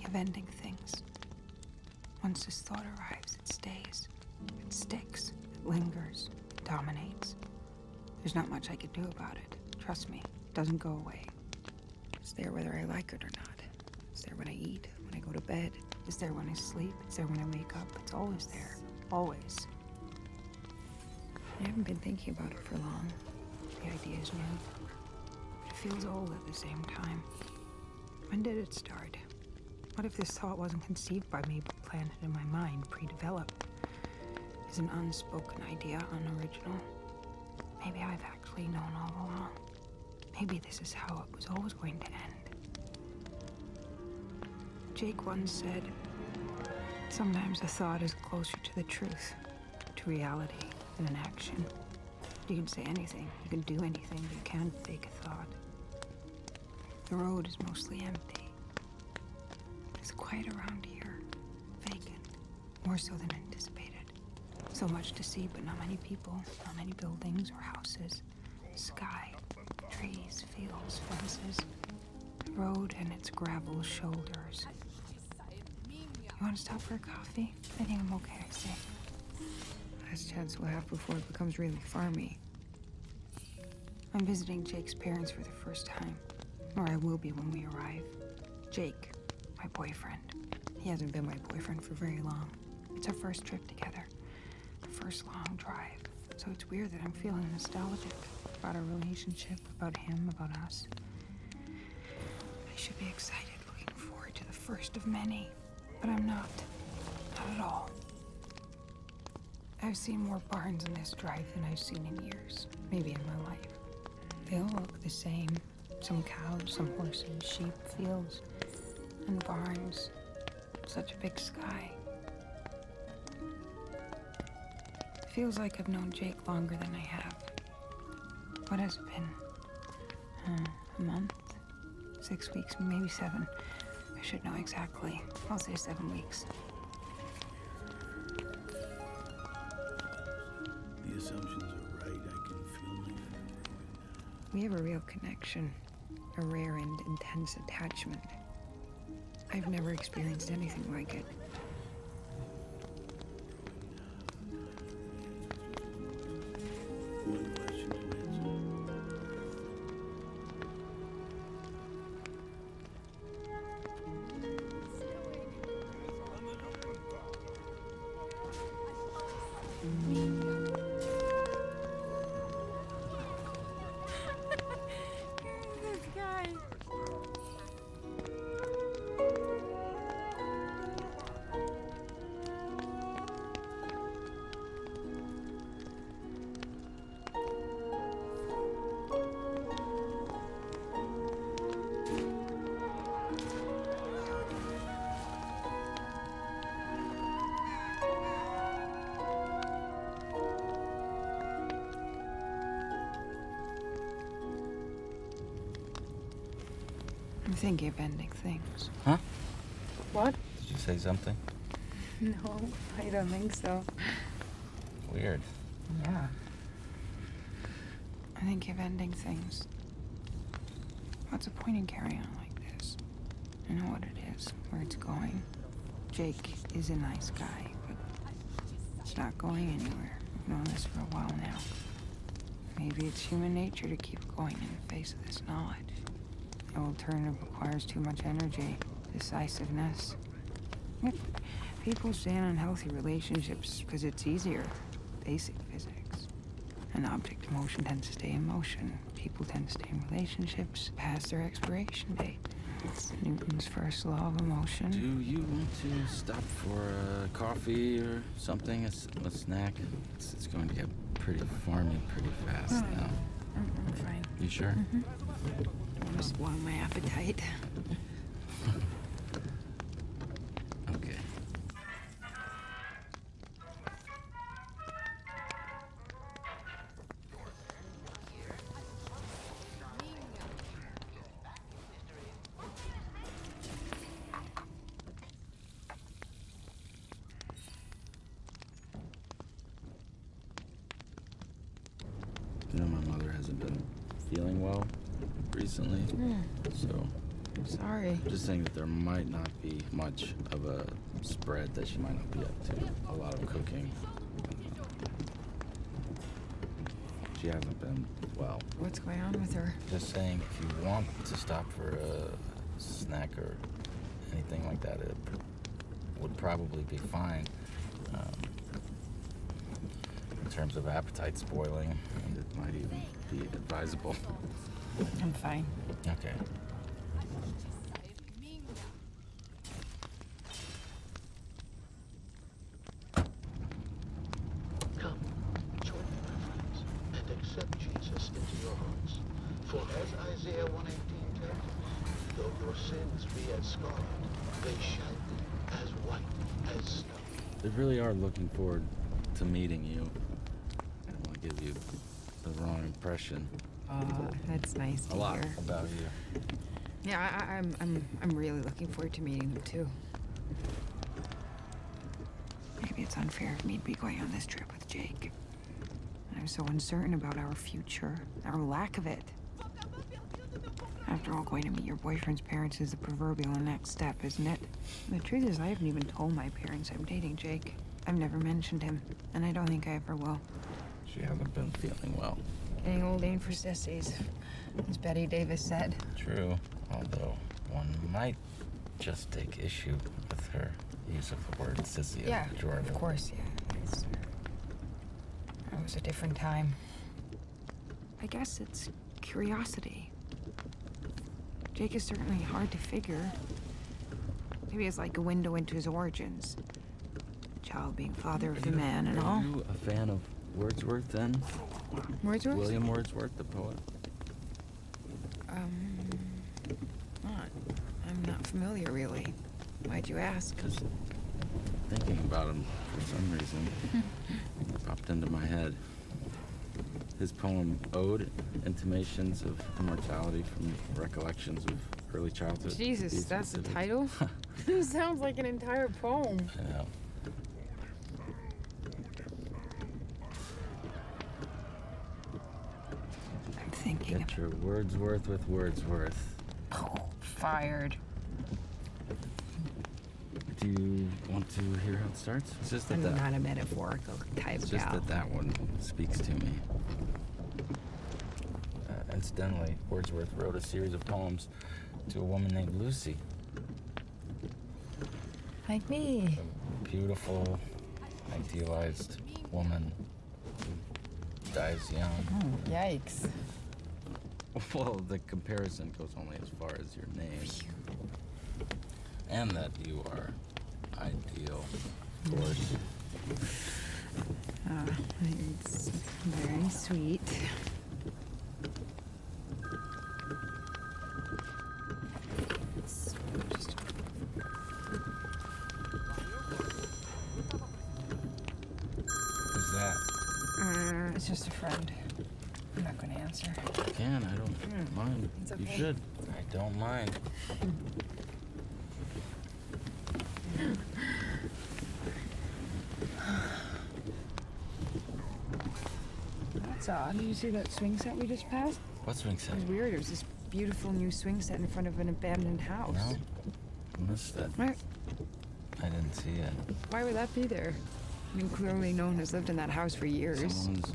of ending things. Once this thought arrives, it stays. It sticks. It lingers. It dominates. There's not much I could do about it. Trust me, it doesn't go away. It's there whether I like it or not. It's there when I eat, when I go to bed. It's there when I sleep. It's there when I wake up. It's always there. Always. I haven't been thinking about it for long. The idea is new. But it feels old at the same time. When did it start? What if this thought wasn't conceived by me, but planted in my mind, pre-developed? Is an unspoken idea unoriginal? Maybe I've actually known all along. Maybe this is how it was always going to end. Jake once said, sometimes a thought is closer to the truth, to reality, than an action. You can say anything, you can do anything, but you can't fake a thought. The road is mostly empty. It's quiet around here, vacant, more so than anticipated. So much to see, but not many people, not many buildings or houses. Sky, trees, fields, fences. The road and its gravel shoulders. You want to stop for a coffee? I think I'm okay, I say. Last chance we'll have before it becomes really farmy. I'm visiting Jake's parents for the first time. Or I will be when we arrive. Jake, my boyfriend. He hasn't been my boyfriend for very long. It's our first trip together. Our first long drive. So it's weird that I'm feeling nostalgic about our relationship, about him, about us. I should be excited, looking forward to the first of many. But I'm not. Not at all. I've seen more barns in this drive than I've seen in years. Maybe in my life. They all look the same. Some cows, some horses, sheep, fields, and barns. Such a big sky. It feels like I've known Jake longer than I have. What has it been? A month? 6 weeks, maybe 7. I should know exactly. I'll say 7 weeks. The assumptions are right. I can feel my family. We have a real connection. A rare and intense attachment. I've never experienced anything like it. One question to answer. This guy. I'm thinking of ending things. Huh? What? Did you say something? No, I don't think so. Weird. Yeah. I think of ending things. What's the point in carrying on like this? I know what it is, where it's going. Jake is a nice guy, but it's not going anywhere. I've known this for a while now. Maybe it's human nature to keep going in the face of this knowledge. The alternative requires too much energy, decisiveness. People stay in unhealthy relationships because it's easier. Basic physics. An object in motion tends to stay in motion. People tend to stay in relationships past their expiration date. It's Newton's first law of motion. Do you want to stop for a coffee or something? A snack? It's going to get pretty farmy pretty fast now. I'm fine. You sure? Mm-hmm. Don't want to spoil my appetite. Okay. You know, my mother hasn't been feeling well recently, so Sorry. Just saying that there might not be much of a spread that she might not be up to. A lot of cooking. She hasn't been well. What's going on with her? Just saying, if you want to stop for a snack or anything like that, it would probably be fine. In terms of appetite spoiling, and it might even be advisable. I'm fine. Okay. Come, join me, my friends, and accept Jesus into your hearts. For as Isaiah 1:18 tells us, though your sins be as scarlet, they shall be as white as snow. They really are looking forward to meeting you. I don't want to give you the wrong impression. That's nice to A lot hear. about you. Yeah, I'm really looking forward to meeting them too. Maybe it's unfair of me to be going on this trip with Jake. I'm so uncertain about our future, our lack of it. After all, going to meet your boyfriend's parents is the proverbial next step, isn't it? The truth is, I haven't even told my parents I'm dating Jake. I've never mentioned him, and I don't think I ever will. She hasn't been feeling well. Getting old ain't for sissies, as Betty Davis said. True, although one might just take issue with her use of the word sissy. Yeah, Jordan. of course, yeah. It was a different time. I guess it's curiosity. Jake is certainly hard to figure. Maybe it's like a window into his origins. The child being father of the man and all. Are you a fan of Wordsworth then? Wordsworth? William Wordsworth, the poet? I'm not familiar, really. Why'd you ask? Because thinking about him for some reason popped into my head. His poem Ode, Intimations of Immortality from Recollections of Early Childhood. Jesus, These that's the specific- title? It sounds like an entire poem. I know. I'm thinking Get your Wordsworth with Wordsworth. fired. Do you want to hear how it starts? It's just that I'm not a metaphorical type it's of just gal. that one speaks to me. Incidentally, Wordsworth wrote a series of poems to a woman named Lucy. Like me. A beautiful, idealized woman who dies young. Oh, yikes. Well, the comparison goes only as far as your name. And that you are ideal, of course. It's very sweet. Who's that? It's just a friend. I'm not going to answer. I can, I don't mind. It's You okay. should. I don't mind. That's odd. Did you see that swing set we just passed? What swing set? It was weird. There was this beautiful new swing set in front of an abandoned house. No? I missed that. Why, I didn't see it. why would that be there? I mean, clearly no one has lived in that house for years. Someone's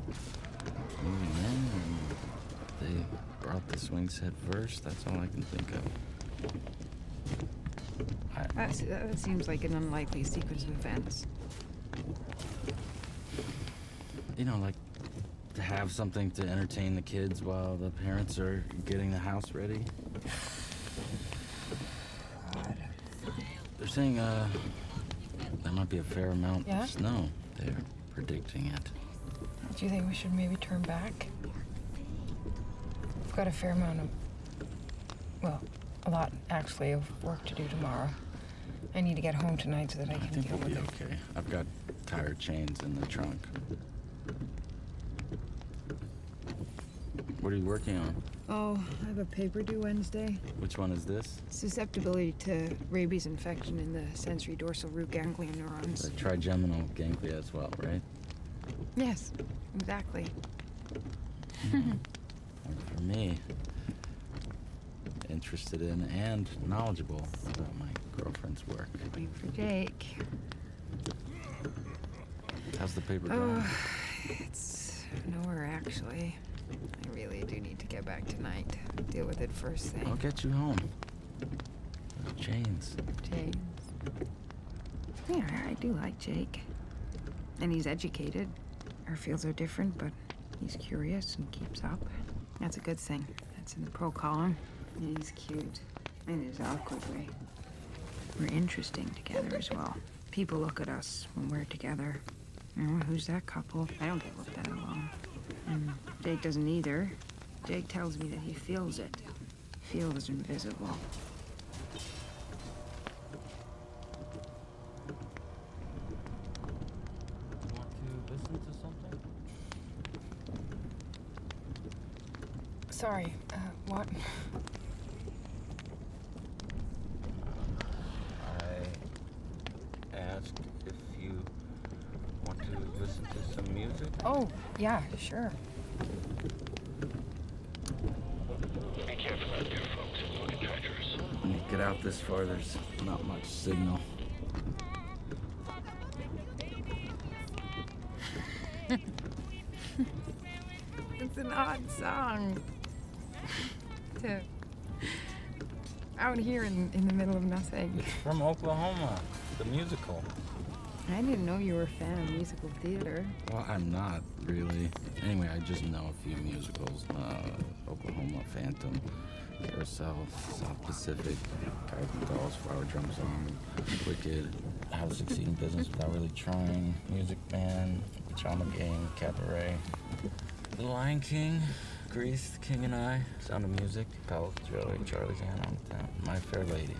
moving in and they brought the swing set first. That's all I can think of. That seems like an unlikely sequence of events. You know, like to have something to entertain the kids while the parents are getting the house ready. God. They're saying, there might be a fair amount Yeah? of snow. They're predicting it. Do you think we should maybe turn back? We've got a fair amount of, well, a lot actually of work to do tomorrow. I need to get home tonight so that I I can think deal we'll with be it. okay. I've got tire chains in the trunk. What are you working on? Oh, I have a paper due Wednesday. Which one is this? Susceptibility to rabies infection in the sensory dorsal root ganglion neurons. The trigeminal ganglia as well, right? Yes, exactly. And for me, interested in and knowledgeable about my girlfriend's work. Waiting for Jake. How's the paper going? Oh, it's nowhere, actually. I really do need to get back tonight. Deal with it first thing. I'll get you home. James. James. Yeah, I do like Jake. And he's educated. Our fields are different, but he's curious and keeps up. That's a good thing. That's in the pro column. And he's cute. In his awkward way. We're interesting together as well. People look at us when we're together. You know, who's that couple? I don't get looked at alone. And Jake doesn't either. Jake tells me that he feels it. Feels invisible. You want to listen to something? Sorry, what? I asked if you want to listen to some music. Oh, yeah, sure. Be careful out there, folks. It's looking treacherous. When you get out this far, there's not much signal. It's an odd song. To out here in the middle of nothing. It's from Oklahoma, the musical. I didn't know you were a fan of musical theater. Well, I'm not really. Anyway, I just know a few musicals. Oklahoma Phantom, Carousel, South Pacific, Guys and Dolls, Flower Drum Song, Wicked, How to Succeed in Business Without Really Trying, Music Man, Pajama Game, Cabaret, The Lion King, Grease, The King and I, Sound of Music, Palace Joey, Charlie's Hand on Town, My Fair Lady.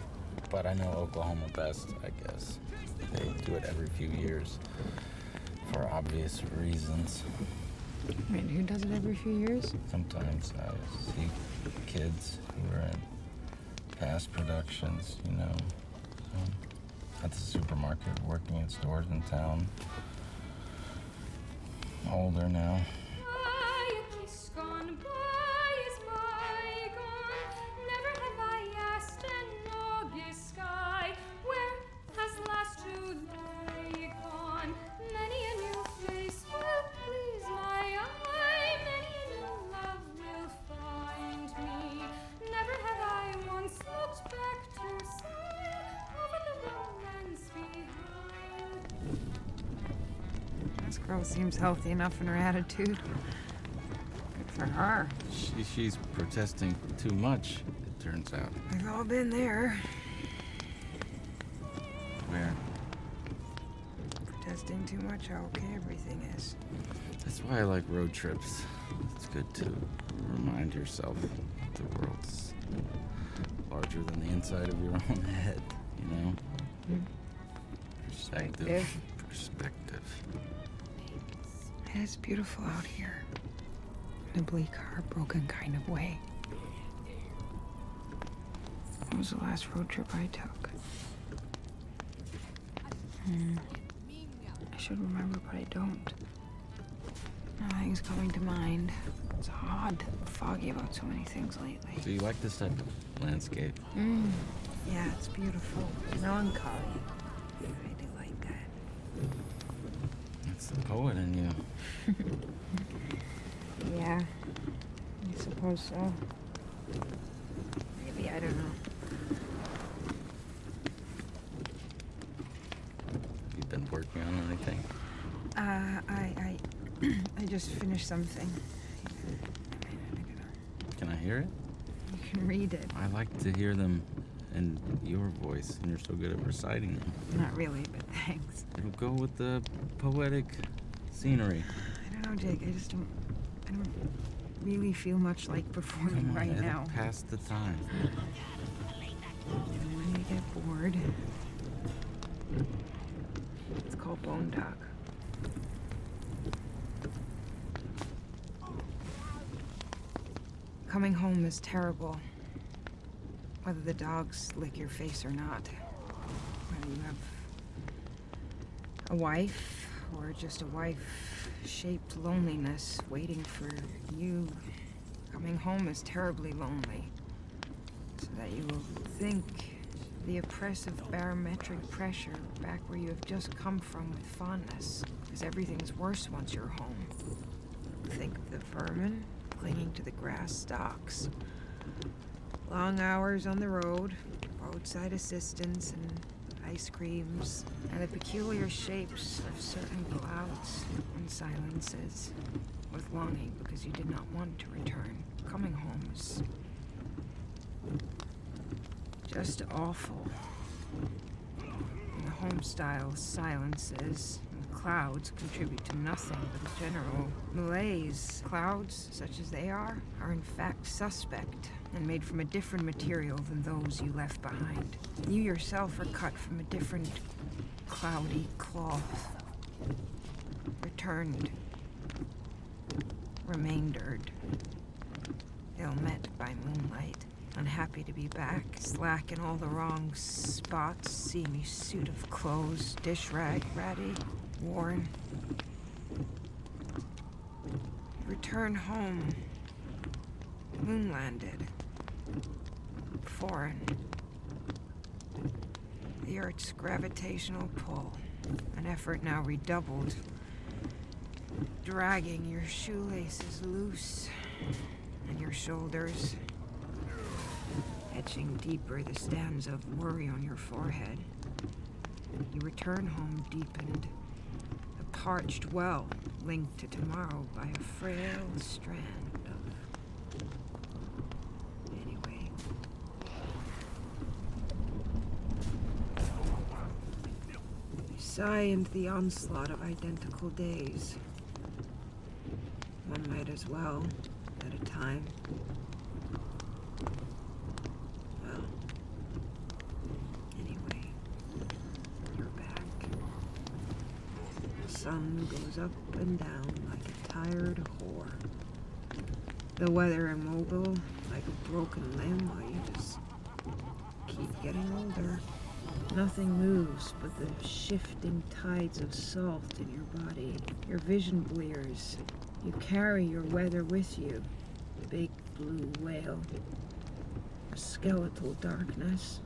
But I know Oklahoma best, I guess. They do it every few years for obvious reasons. Wait, who does it every few years? Sometimes I see kids who are in past productions, you know, at the supermarket, working in stores in town. Older now. This girl seems healthy enough in her attitude. Good for her. She's protesting too much, it turns out. We've all been there. Where? Protesting too much how okay everything is. That's why I like road trips. It's good to remind yourself that the world's larger than the inside of your own head, you know? Perspective. Perspective. It is beautiful out here. In a bleak, heartbroken kind of way. What was the last road trip I took? I should remember, but I don't. Nothing's coming to mind. It's odd, foggy about so many things lately. Do you like this type of landscape? Yeah, it's beautiful. Melancholy. I do like that. It's the poet in you. Yeah, I suppose so. Maybe, I don't know. You've been working on anything? I just finished something. Can I hear it? You can read it. I like to hear them in your voice, and you're so good at reciting them. Not really, but thanks. It'll go with the poetic scenery. I don't know, Jake. I don't really feel much like performing Come on, right it'll now. pass the time. And when I get bored, it's called Bone Dog. Coming home is terrible. Whether the dogs lick your face or not. Whether you have a wife or just a wife-shaped loneliness waiting for you. Coming home is terribly lonely. so that you will think the oppressive barometric pressure back where you have just come from with fondness, because everything's worse once you're home. Think of the vermin clinging to the grass stalks. Long hours on the road, roadside assistance and ice creams, and the peculiar shapes of certain clouds and silences, with longing because you did not want to return. Coming home is just awful. And the home-style silences and clouds contribute to nothing but a general malaise. Clouds, such as they are in fact suspect and made from a different material than those you left behind. You yourself are cut from a different cloudy cloth, returned, remaindered, ill-met by moonlight, unhappy to be back, slack in all the wrong spots, seamy suit of clothes, dish rag, ratty, worn. Return home, moon-landed, foreign. The Earth's gravitational pull, an effort now redoubled, dragging your shoelaces loose and your shoulders, etching deeper the stanza of worry on your forehead. You return home deepened, a parched well linked to tomorrow by a frail strand of... Anyway. You sigh into the onslaught of identical days. One might as well, at a time. Well, anyway, you're back. The sun goes up and down like a tired whore. The weather immobile like a broken limb while you just keep getting older. Nothing moves but the shifting tides of salt in your body. Your vision blears. You carry your weather with you. Big blue whale. A skeletal darkness.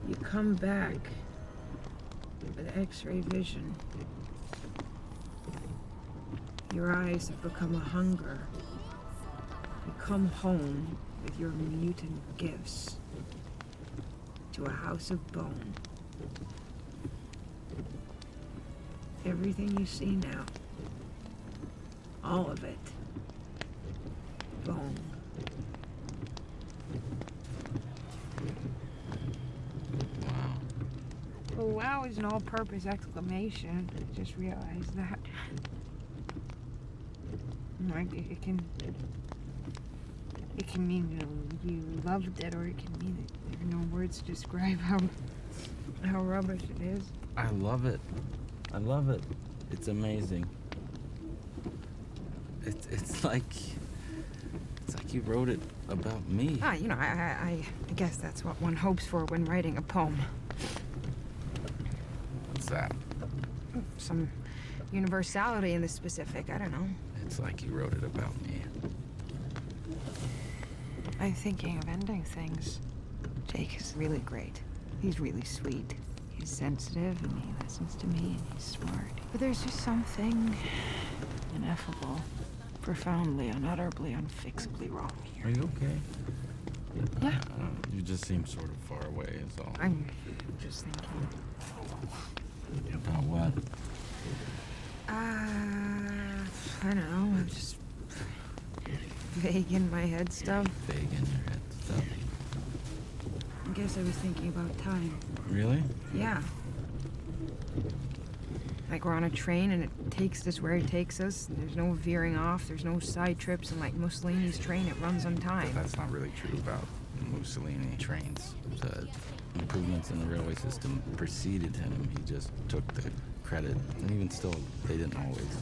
You come back with X-ray vision. Your eyes have become a hunger. You come home with your mutant gifts to a house of bone. Everything you see now, all of it, bone. Wow. Well, wow is an all-purpose exclamation. I just realized that. Like, it can mean you loved it, or it can mean that there are no words to describe how rubbish it is. I love it. I love it. It's amazing. It's like you wrote it about me. I guess that's what one hopes for when writing a poem. What's that? Some universality in the specific, I don't know. It's like you wrote it about me. I'm thinking of ending things. Jake is really great. He's really sweet. He's sensitive and he listens to me and he's smart. But there's just something ineffable, profoundly, unutterably, unfixably wrong here. Are you okay? Yeah. You just seem sort of far away is all. I'm just thinking. About what? I don't know. I'm just vague in my head stuff. Vague in your head stuff. I guess I was thinking about time. Really? Yeah. Like we're on a train and it takes us where it takes us. There's no veering off. There's no side trips. And like Mussolini's train, it runs on time. But that's not really true about Mussolini trains. The improvements in the railway system preceded him. He just took the credit. And even still, they didn't always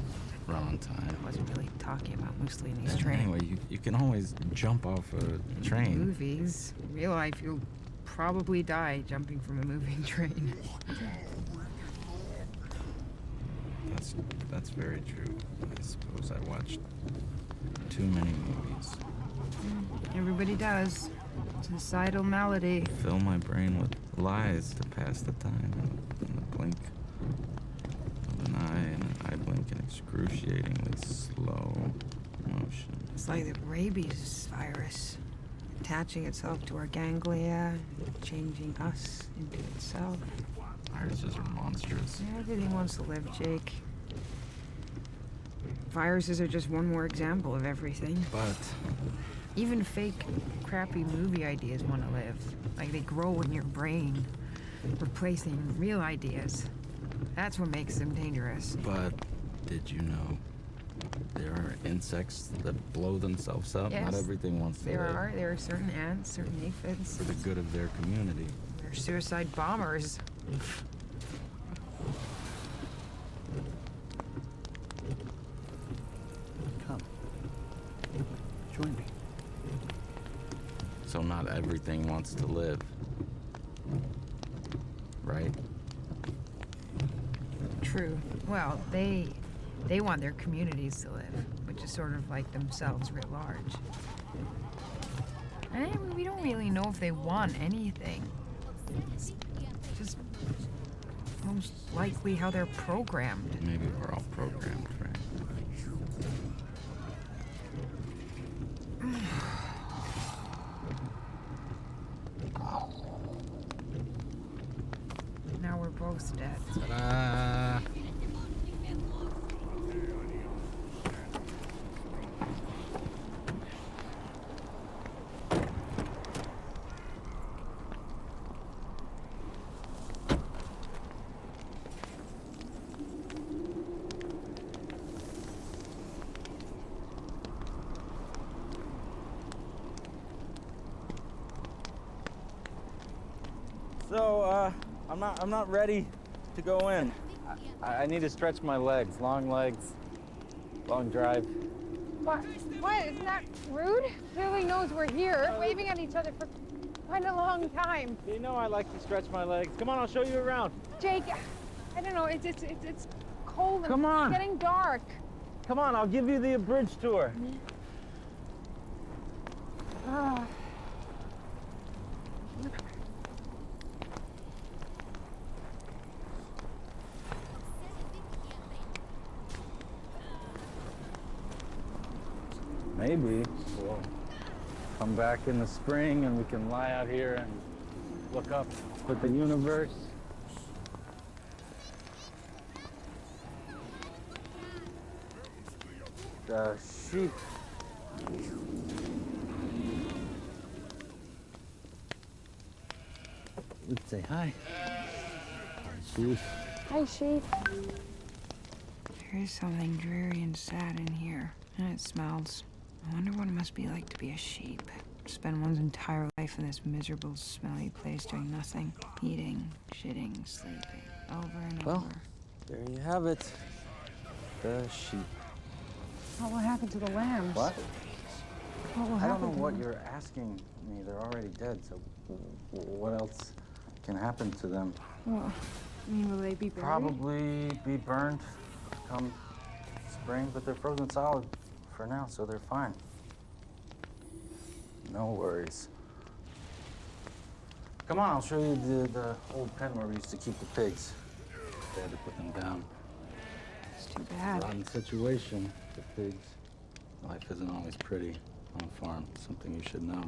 run on time. I wasn't really talking about Mussolini's train. Anyway, you can always jump off a train. Movies. In real life, you'll probably die jumping from a moving train. That's very true. I suppose I watched too many movies. Everybody does. It's a societal malady. Fill my brain with lies to pass the time in the blink of an eye and an eye blink in excruciatingly slow motion. It's like the rabies virus, attaching itself to our ganglia, changing us into itself. Viruses are monstrous. Everything wants to live, Jake. Viruses are just one more example of everything. But Even fake, crappy movie ideas want to live. Like they grow in your brain, replacing real ideas. That's what makes them dangerous. did you know there are insects that blow themselves up? Yes. Not everything wants to live. There are certain ants, certain aphids. For the good of their community. They're suicide bombers. Come. Join me. So not everything wants to live. Right? True. Well, they want their communities to live, which is sort of like themselves writ large. And we don't really know if they want anything. It's just most likely how they're programmed. Maybe we're all programmed, right? Now we're both dead. Ta-da! So, I'm not ready to go in. I need to stretch my legs, long drive. What? Isn't that rude? Clearly knows we're here, waving at each other for quite a long time. You know I like to stretch my legs. Come on, I'll show you around. Jake, I don't know. It's cold and Come on. it's getting dark. Come on, I'll give you the abridged tour. Ah. Maybe we'll come back in the spring and we can lie out here and look up at the universe. The sheep. Let's say hi. Sheep. Hi, sheep. There is something dreary and sad in here, and it smells. I wonder what it must be like to be a sheep. Spend one's entire life in this miserable, smelly place doing nothing. Eating, shitting, sleeping, over and Well, over. there you have it. The sheep. What will happen to the lambs? What? What will I happen don't know to what them? you're asking me. They're already dead, so what else can happen to them? Well, I mean, will they be buried? Probably be burned come spring, but they're frozen solid for now, so they're fine. No worries. Come on, I'll show you the old pen where we used to keep the pigs. They had to put them down. It's too bad. Rotten situation, the pigs. Life isn't always pretty on a farm, something you should know.